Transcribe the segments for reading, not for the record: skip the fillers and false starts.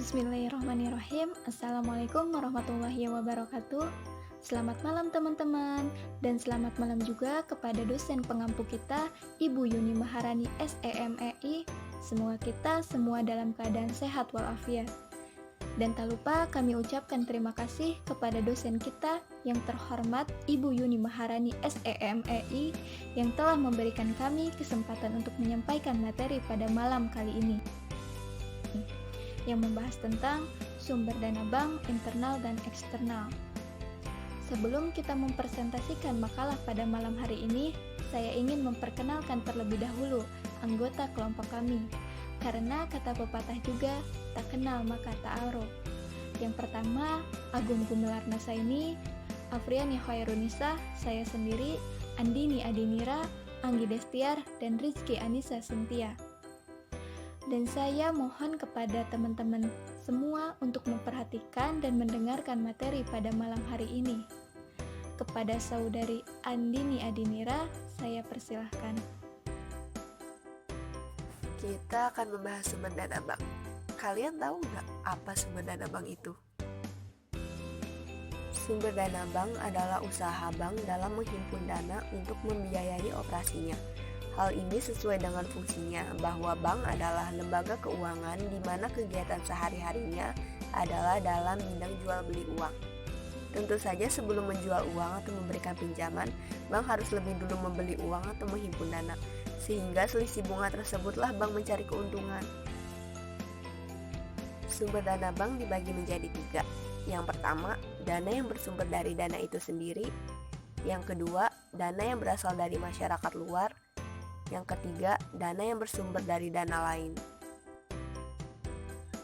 Bismillahirrahmanirrahim. Assalamualaikum warahmatullahi wabarakatuh. Selamat malam teman-teman, dan selamat malam juga kepada dosen pengampu kita, Ibu Yuni Maharani SEMEI. Semoga kita semua dalam keadaan sehat walafiat. Dan tak lupa kami ucapkan terima kasih kepada dosen kita yang terhormat Ibu Yuni Maharani SEMEI yang telah memberikan kami kesempatan untuk menyampaikan materi pada malam kali ini, yang membahas tentang sumber dana bank internal dan eksternal. Sebelum kita mempresentasikan makalah pada malam hari ini, saya ingin memperkenalkan terlebih dahulu anggota kelompok kami. Karena kata pepatah juga, tak kenal maka tak aruf. Yang pertama, Agung Gumelar Nasaini, Afriani Khairunisa, saya sendiri, Andini Adinira, Anggi Destiar, dan Rizky Anissa Sintia. Dan saya mohon kepada teman-teman semua untuk memperhatikan dan mendengarkan materi pada malam hari ini. Kepada saudari Andini Adinira, saya persilahkan. Kita akan membahas sumber dana bank. Kalian tahu nggak apa sumber dana bank itu? Sumber dana bank adalah usaha bank dalam menghimpun dana untuk membiayai operasinya. Hal ini sesuai dengan fungsinya bahwa bank adalah lembaga keuangan di mana kegiatan sehari-harinya adalah dalam bidang jual beli uang. Tentu saja sebelum menjual uang atau memberikan pinjaman, bank harus lebih dulu membeli uang atau menghimpun dana, sehingga selisih bunga tersebutlah bank mencari keuntungan. Sumber dana bank dibagi menjadi 3. Yang pertama, dana yang bersumber dari dana itu sendiri. Yang kedua, dana yang berasal dari masyarakat luar. Yang ketiga, dana yang bersumber dari dana lain.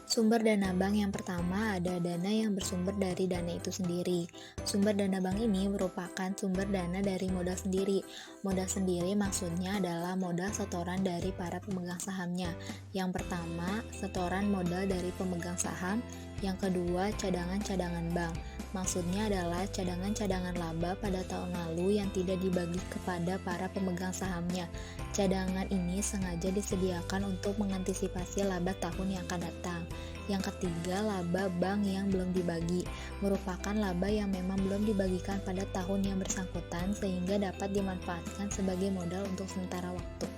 Sumber dana bank yang pertama ada dana yang bersumber dari dana itu sendiri. Sumber dana bank ini merupakan sumber dana dari modal sendiri. Modal sendiri maksudnya adalah modal setoran dari para pemegang sahamnya. Yang pertama, setoran modal dari pemegang saham. Yang kedua, cadangan-cadangan bank. Maksudnya adalah cadangan-cadangan laba pada tahun lalu yang tidak dibagi kepada para pemegang sahamnya. Cadangan ini sengaja disediakan untuk mengantisipasi laba tahun yang akan datang. Yang ketiga, laba bank yang belum dibagi, merupakan laba yang memang belum dibagikan pada tahun yang bersangkutan sehingga dapat dimanfaatkan sebagai modal untuk sementara waktu.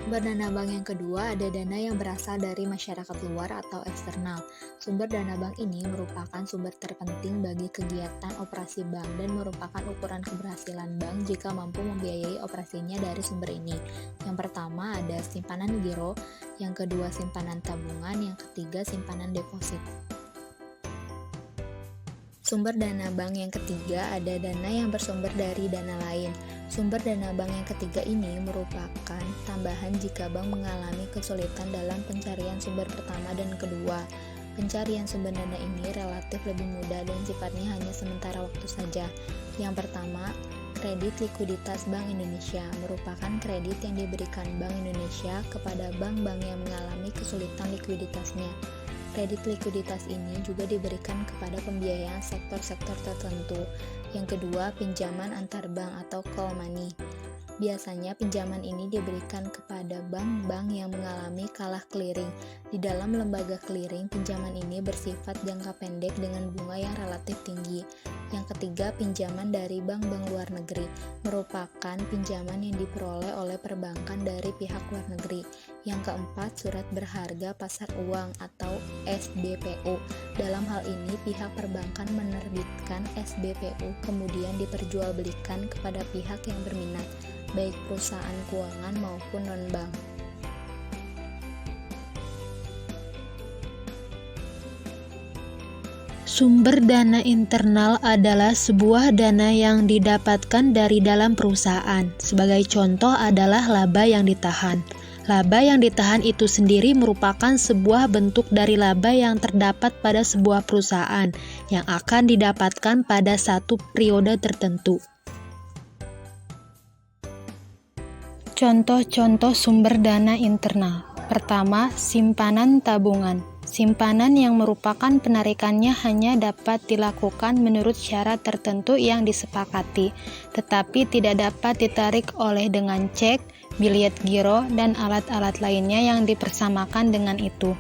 Sumber dana bank yang kedua ada dana yang berasal dari masyarakat luar atau eksternal. Sumber dana bank ini merupakan sumber terpenting bagi kegiatan operasi bank dan merupakan ukuran keberhasilan bank jika mampu membiayai operasinya dari sumber ini. Yang pertama ada simpanan giro, yang kedua simpanan tabungan, yang ketiga simpanan deposit. Sumber dana bank yang ketiga ada dana yang bersumber dari dana lain. Sumber dana bank yang ketiga ini merupakan tambahan jika bank mengalami kesulitan dalam pencarian sumber pertama dan kedua. Pencarian sumber dana ini relatif lebih mudah dan sifatnya hanya sementara waktu saja. Yang pertama, kredit likuiditas Bank Indonesia merupakan kredit yang diberikan Bank Indonesia kepada bank-bank yang mengalami kesulitan likuiditasnya. Kredit likuiditas ini juga diberikan kepada pembiayaan sektor-sektor tertentu. Yang kedua, pinjaman antar bank atau call money. Biasanya pinjaman ini diberikan kepada bank-bank yang mengalami kalah clearing. Di dalam lembaga clearing, pinjaman ini bersifat jangka pendek dengan bunga yang relatif tinggi. Yang ketiga, pinjaman dari bank-bank luar negeri merupakan pinjaman yang diperoleh oleh perbankan dari pihak luar negeri. Yang keempat, surat berharga pasar uang atau SBPU. Dalam hal ini, pihak perbankan menerbitkan SBPU kemudian diperjualbelikan kepada pihak yang berminat, baik perusahaan keuangan maupun non-bank. Sumber dana internal adalah sebuah dana yang didapatkan dari dalam perusahaan. Sebagai contoh adalah laba yang ditahan. Laba yang ditahan itu sendiri merupakan sebuah bentuk dari laba yang terdapat pada sebuah perusahaan yang akan didapatkan pada satu periode tertentu. Contoh-contoh sumber dana internal. Pertama, simpanan tabungan. Simpanan yang merupakan penarikannya hanya dapat dilakukan menurut syarat tertentu yang disepakati, tetapi tidak dapat ditarik oleh dengan cek, bilet giro, dan alat-alat lainnya yang dipersamakan dengan itu.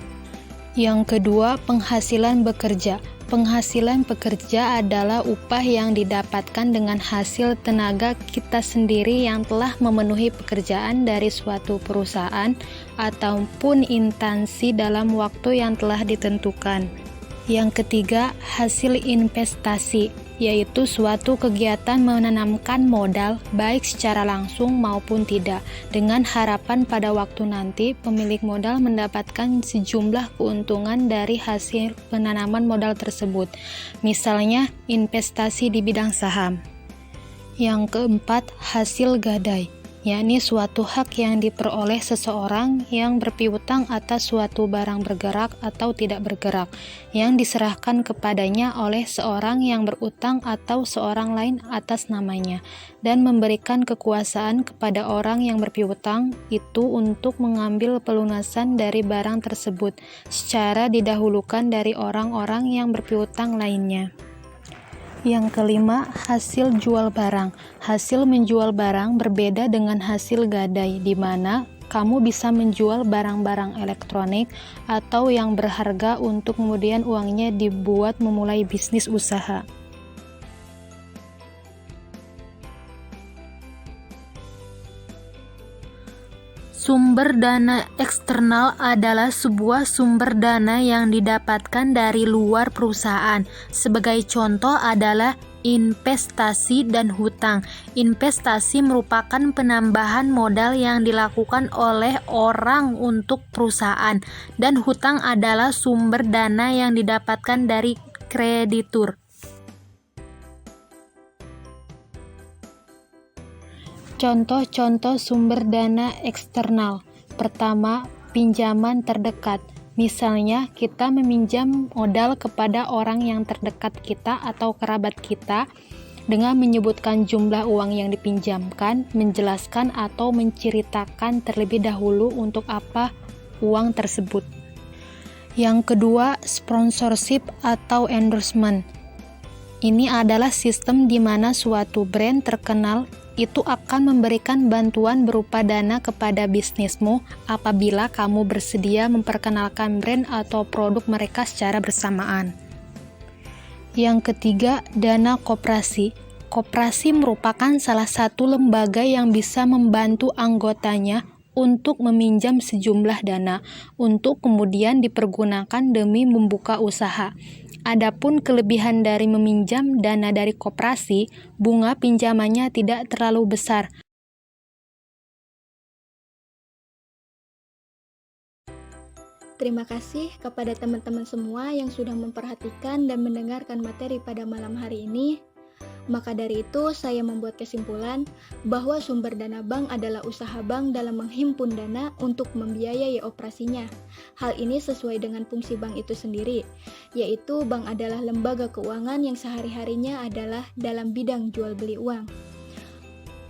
Yang kedua, penghasilan bekerja. Penghasilan pekerja adalah upah yang didapatkan dengan hasil tenaga kita sendiri yang telah memenuhi pekerjaan dari suatu perusahaan ataupun instansi dalam waktu yang telah ditentukan. Yang ketiga, hasil investasi, yaitu suatu kegiatan menanamkan modal baik secara langsung maupun tidak, dengan harapan pada waktu nanti pemilik modal mendapatkan sejumlah keuntungan dari hasil penanaman modal tersebut, misalnya investasi di bidang saham. Yang keempat, hasil gadai, yakni suatu hak yang diperoleh seseorang yang berpiutang atas suatu barang bergerak atau tidak bergerak, yang diserahkan kepadanya oleh seorang yang berutang atau seorang lain atas namanya, dan memberikan kekuasaan kepada orang yang berpiutang itu untuk mengambil pelunasan dari barang tersebut, secara didahulukan dari orang-orang yang berpiutang lainnya. Yang kelima, hasil jual barang. Hasil menjual barang berbeda dengan hasil gadai, di mana kamu bisa menjual barang-barang elektronik atau yang berharga untuk kemudian uangnya dibuat memulai bisnis usaha. Sumber dana eksternal adalah sebuah sumber dana yang didapatkan dari luar perusahaan. Sebagai contoh adalah investasi dan hutang. Investasi merupakan penambahan modal yang dilakukan oleh orang untuk perusahaan, dan hutang adalah sumber dana yang didapatkan dari kreditur. Contoh-contoh sumber dana eksternal. Pertama, pinjaman terdekat. Misalnya, kita meminjam modal kepada orang yang terdekat kita atau kerabat kita dengan menyebutkan jumlah uang yang dipinjamkan, menjelaskan atau menceritakan terlebih dahulu untuk apa uang tersebut. Yang kedua, sponsorship atau endorsement. Ini adalah sistem di mana suatu brand terkenal itu akan memberikan bantuan berupa dana kepada bisnismu apabila kamu bersedia memperkenalkan brand atau produk mereka secara bersamaan. Yang ketiga, dana koperasi. Koperasi merupakan salah satu lembaga yang bisa membantu anggotanya untuk meminjam sejumlah dana untuk kemudian dipergunakan demi membuka usaha. Adapun kelebihan dari meminjam dana dari koperasi, bunga pinjamannya tidak terlalu besar. Terima kasih kepada teman-teman semua yang sudah memperhatikan dan mendengarkan materi pada malam hari ini. Maka dari itu, saya membuat kesimpulan bahwa sumber dana bank adalah usaha bank dalam menghimpun dana untuk membiayai operasinya. Hal ini sesuai dengan fungsi bank itu sendiri, yaitu bank adalah lembaga keuangan yang sehari-harinya adalah dalam bidang jual beli uang.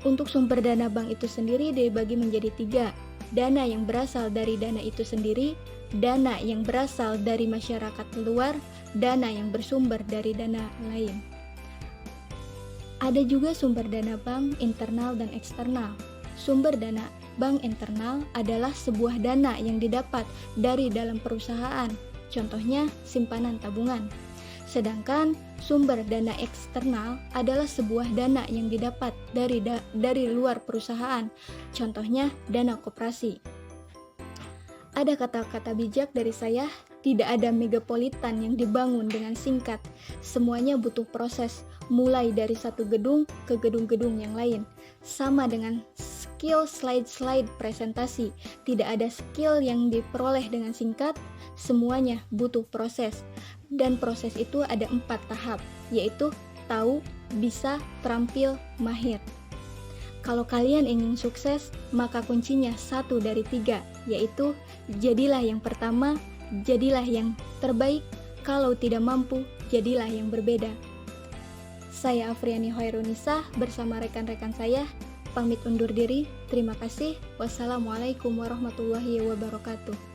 Untuk sumber dana bank itu sendiri dibagi menjadi 3, dana yang berasal dari dana itu sendiri, dana yang berasal dari masyarakat luar, dana yang bersumber dari dana lain. Ada juga sumber dana bank internal dan eksternal. Sumber dana bank internal adalah sebuah dana yang didapat dari dalam perusahaan, contohnya simpanan tabungan. Sedangkan sumber dana eksternal adalah sebuah dana yang didapat dari luar perusahaan, contohnya dana koperasi. Ada kata-kata bijak dari saya, tidak ada megapolitan yang dibangun dengan singkat. Semuanya butuh proses, mulai dari satu gedung ke gedung-gedung yang lain. Sama dengan skill slide-slide presentasi, tidak ada skill yang diperoleh dengan singkat, semuanya butuh proses. Dan proses itu ada 4 tahap, yaitu tahu, bisa, terampil, mahir. Kalau kalian ingin sukses, maka kuncinya 1 dari 3, yaitu jadilah yang pertama, jadilah yang terbaik, kalau tidak mampu, jadilah yang berbeda. Saya Afriani Hoirunisa bersama rekan-rekan saya, pamit undur diri, terima kasih, wassalamualaikum warahmatullahi wabarakatuh.